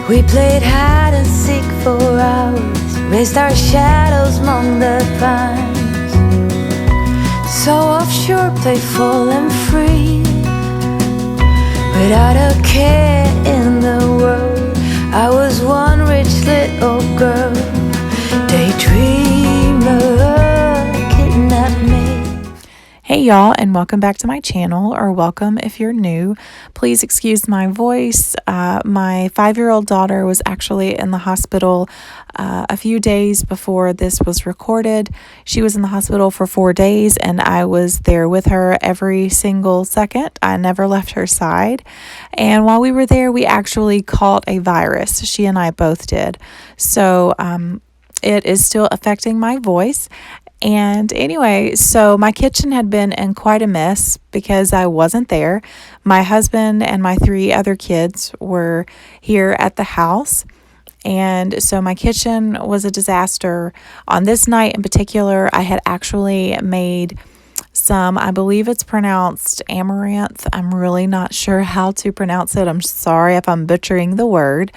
We played hide and seek for hours, raised our shadows among the pines. So offshore, playful and free, without a care in the world. I was one rich little girl, daydreamer, kidnapped me. Hey y'all, and welcome back to my channel, or welcome if you're new. Please excuse my voice. My 5-year-old daughter was actually in the hospital a few days before this was recorded. She was in the hospital for 4 days, and I was there with her every single second. I never left her side. And while we were there, we actually caught a virus. She and I both did. So it is still affecting my voice. And anyway, so my kitchen had been in quite a mess because I wasn't there. My husband and my 3 other kids were here at the house. And so my kitchen was a disaster. On this night in particular, I had actually made some, I believe it's pronounced Amaranth. I'm really not sure how to pronounce it. I'm sorry if I'm butchering the word,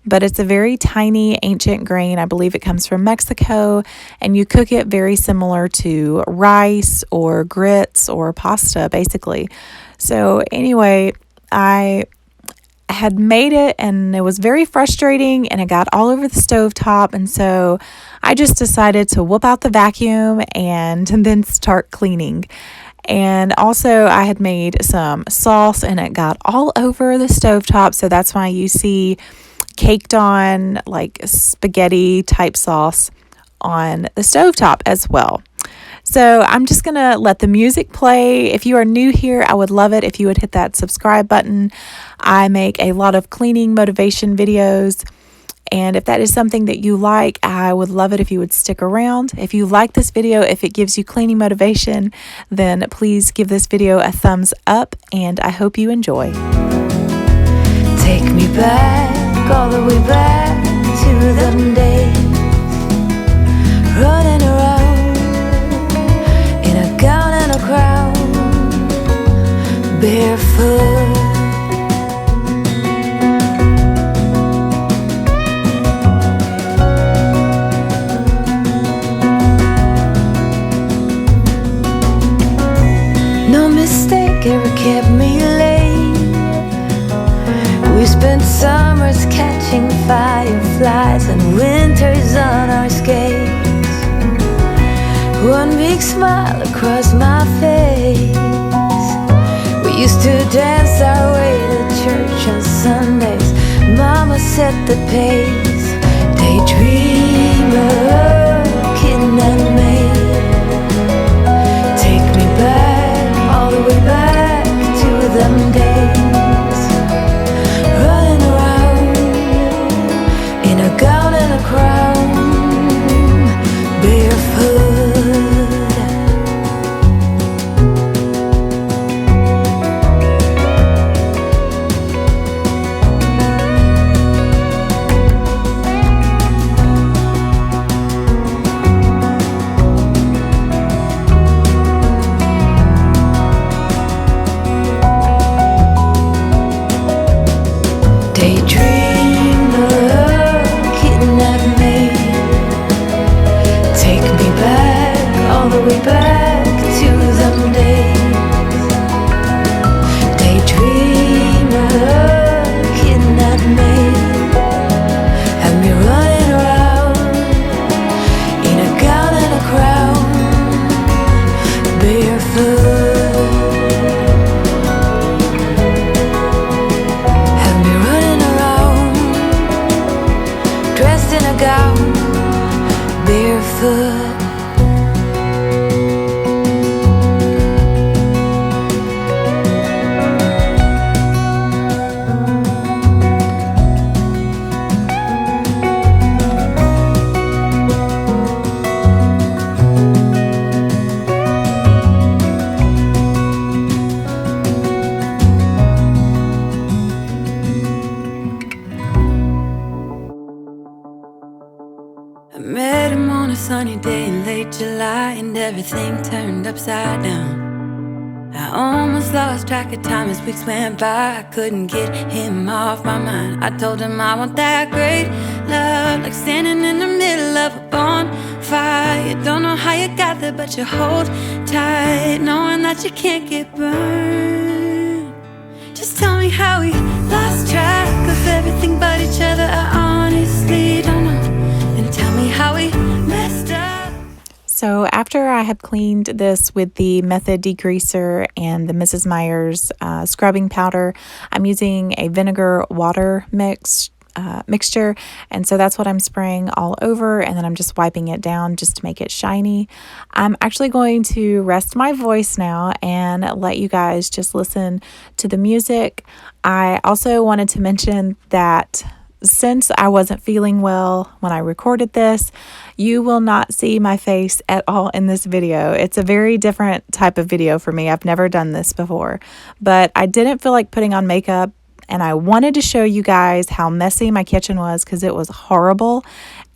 but it's a very tiny ancient grain. I believe it comes from Mexico, and you cook it very similar to rice or grits or pasta, basically. So anyway, I had made it, and it was very frustrating, and it got all over the stovetop. And so I just decided to whip out the vacuum and then start cleaning. And also I had made some sauce, and it got all over the stovetop. So that's why you see caked on like spaghetti type sauce on the stovetop as well. So I'm just going to let the music play. If you are new here, I would love it if you would hit that subscribe button. I make a lot of cleaning motivation videos, and if that is something that you like, I would love it if you would stick around. If you like this video, if it gives you cleaning motivation, then please give this video a thumbs up, and I hope you enjoy. Take me back, all the way back to them days, running around in a gown and a crown, barefoot. No mistake ever kept me late. We spent summers catching fireflies and winters on our skates. One big smile across my face. We used to dance our way to church on Sundays. Mama set the pace. Daydreamer, kidnapped me. Take me back, all the way back to them days, running around in a gown and a crown, barefoot. Met him on a sunny day in late July, and everything turned upside down. I almost lost track of time as weeks went by. I couldn't get him off my mind. I told him I want that great love, like standing in the middle of a bonfire. You don't know how you got there, but you hold tight, knowing that you can't get burned. Just tell me how we lost track of everything but each other. I honestly don't know. And tell me how we messed up. So after I have cleaned this with the Method Degreaser and the Mrs. Meyer's scrubbing powder, I'm using a vinegar water mixture, and so that's what I'm spraying all over, and then I'm just wiping it down just to make it shiny. I'm actually going to rest my voice now and let you guys just listen to the music. I also wanted to mention that since I wasn't feeling well when I recorded this, you will not see my face at all in this video. It's a very different type of video for me. I've never done this before, but I didn't feel like putting on makeup, and I wanted to show you guys how messy my kitchen was because it was horrible,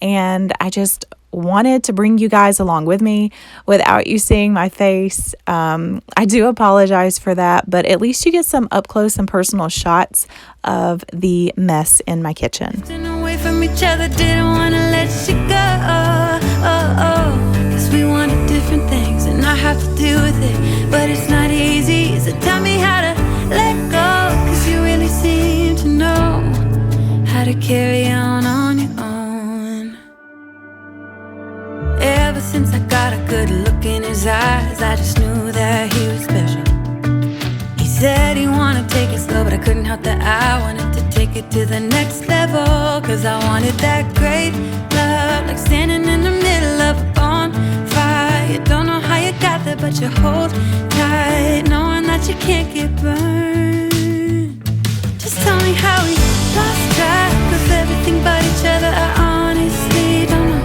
and I just wanted to bring you guys along with me without you seeing my face. I do apologize for that, but at least you get some up close and personal shots of the mess in my kitchen. Away from each other, didn't want to let you go. Cause we wanted different things, and I have to deal with it, but it's not easy. So tell me how to let go, cause you really seem to know how to carry on your own. Ever since I got a good look in his eyes, I just knew that he was special. He said he wanted to take it slow, but I couldn't help that I wanted to take it to the next level. Cause I wanted that great love, like standing in the middle of a bonfire. You don't know how you got there, but you hold tight, knowing that you can't get burned. Just tell me how we lost track of everything but each other. I honestly don't know.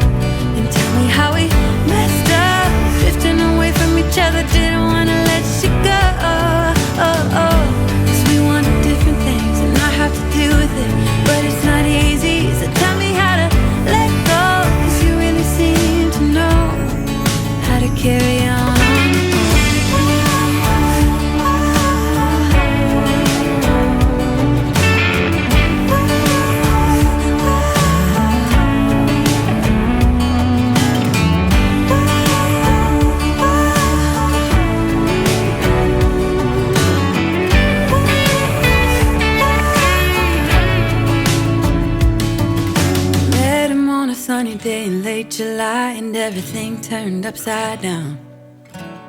And tell me how we messed up, drifting away from each other, didn't want to let you go. Cause we wanted different things, and I have to deal with it, but it's not easy. So tell me how to let go, cause you really seem to know how to carry on. Sunny day in late July, and everything turned upside down.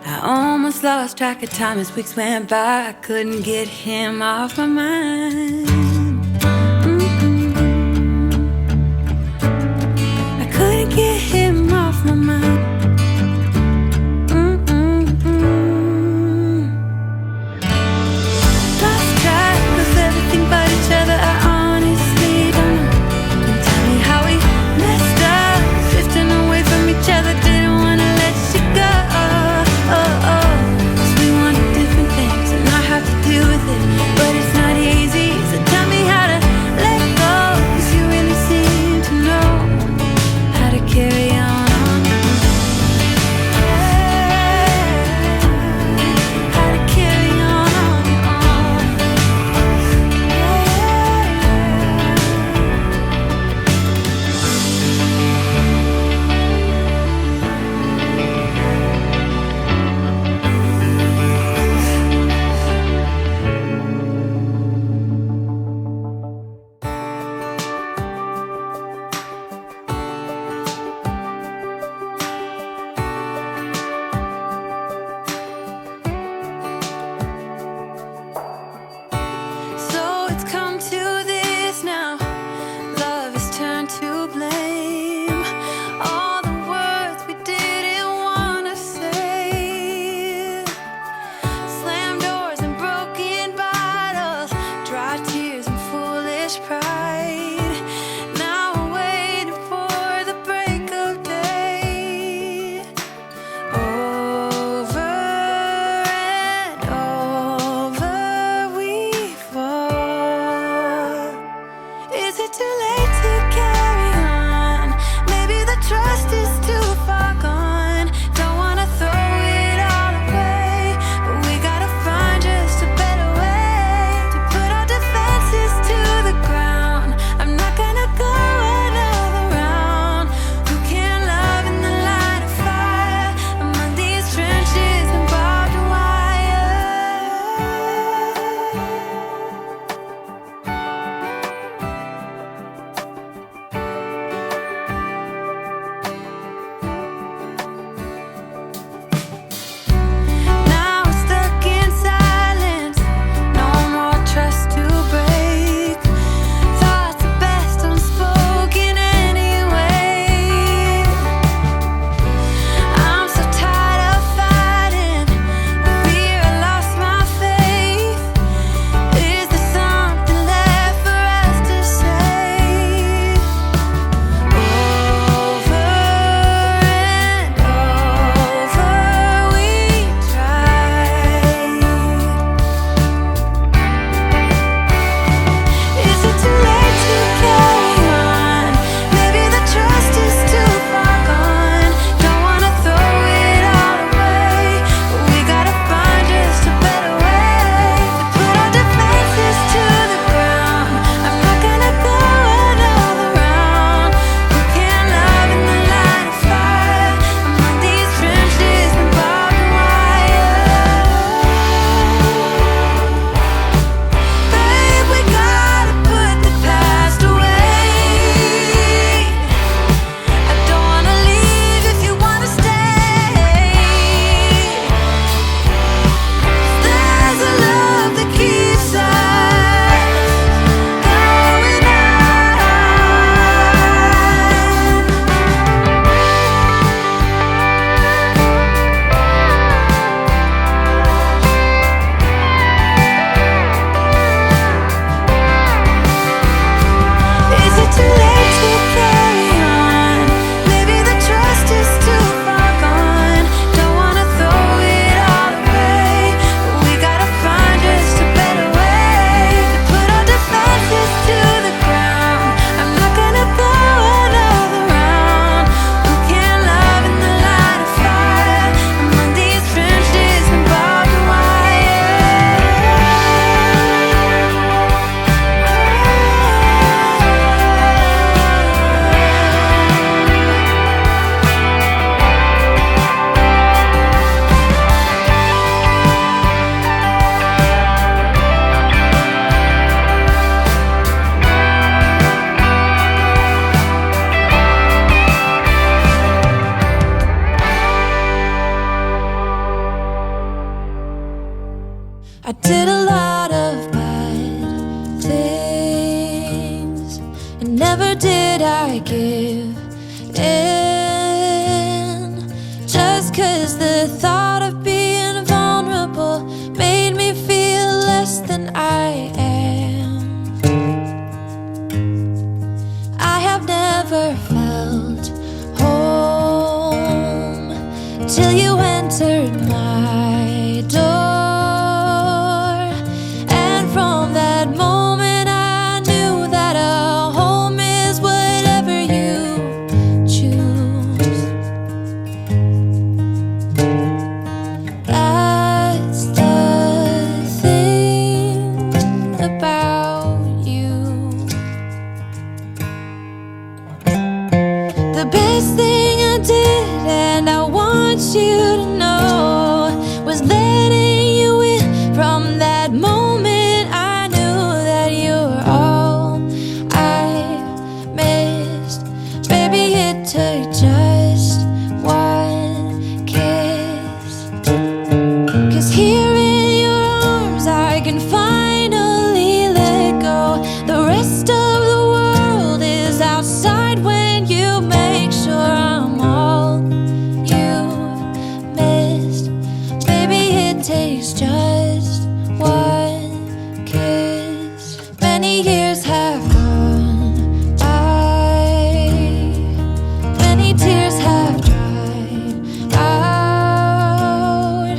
I almost lost track of time as weeks went by. I couldn't get him off my mind. I couldn't get him off my mind. Lost track of everything but each other. I honestly don't know. And tell me how we messed up, drifting away from each other, didn't want to let you go. Cause we wanted different things, and I have to deal with it, but it's not easy. So tell me how to let go, cause you really seem to know how to carry on. How to carry on your own. So it's come to this now. Love has turned to blame. All the words we didn't want to say. Slammed doors and broken bottles, dry tears and foolish pride. Now we're waiting for the break of day. Over and over we fall. Is it too late to carry on? Maybe the trust is too far gone. Don't wanna throw it all away, but we gotta find never did I give in, just 'cause the thought of being vulnerable made me feel less than I am. I have never felt home till you entered my door, and from that moment I knew that a home is whatever you choose. That's the thing about you. The best thing I did, and I want you to know, was letting you in. From that moment I knew that you were all I missed. Baby, it took just one kiss. 'Cause here in your arms I can finally let go. The rest of the world is outside when you make sure I'm all you've missed. Baby, it takes just one kiss. Many years have gone by, many tears have dried out.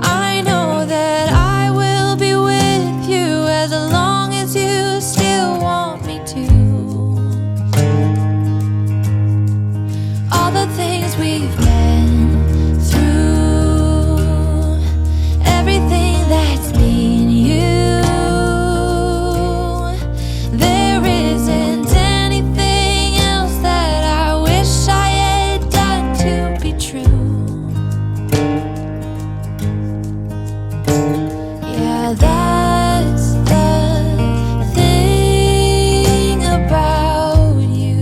I know that I will be with you as long as you still want me to. All the things we've been through, everything that's been you, there isn't anything else that I wish I had done to be true. Yeah, that's the thing about you.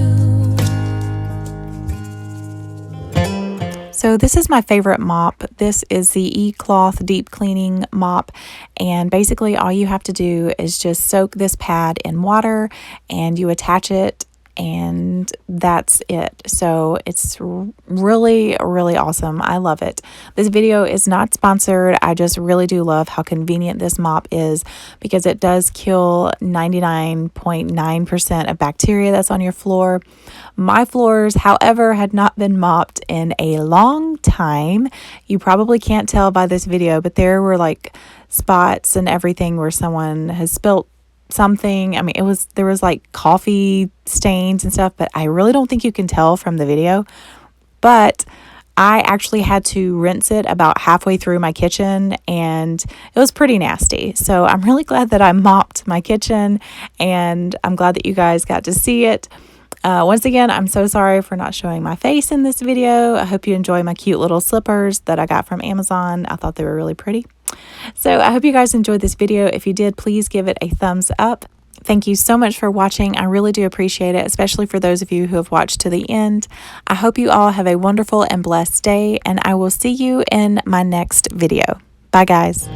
So this is my favorite mop. This is the E-Cloth Deep Cleaning Mop, and basically all you have to do is just soak this pad in water and you attach it, and that's it. So it's really, really awesome. I love it. This video is not sponsored. I just really do love how convenient this mop is, because it does kill 99.9% of bacteria that's on your floor. My floors, however, had not been mopped in a long time. You probably can't tell by this video, but there were like spots and everything where someone has spilt something. I mean, there was like coffee stains and stuff, but I really don't think you can tell from the video. But I actually had to rinse it about halfway through my kitchen, and it was pretty nasty. So I'm really glad that I mopped my kitchen, and I'm glad that you guys got to see it. Once again, I'm so sorry for not showing my face in this video. I hope you enjoy my cute little slippers that I got from Amazon. I thought they were really pretty. So I hope you guys enjoyed this video. If you did, please give it a thumbs up. Thank you so much for watching. I really do appreciate it, especially for those of you who have watched to the end. I hope you all have a wonderful and blessed day, and I will see you in my next video. Bye, guys.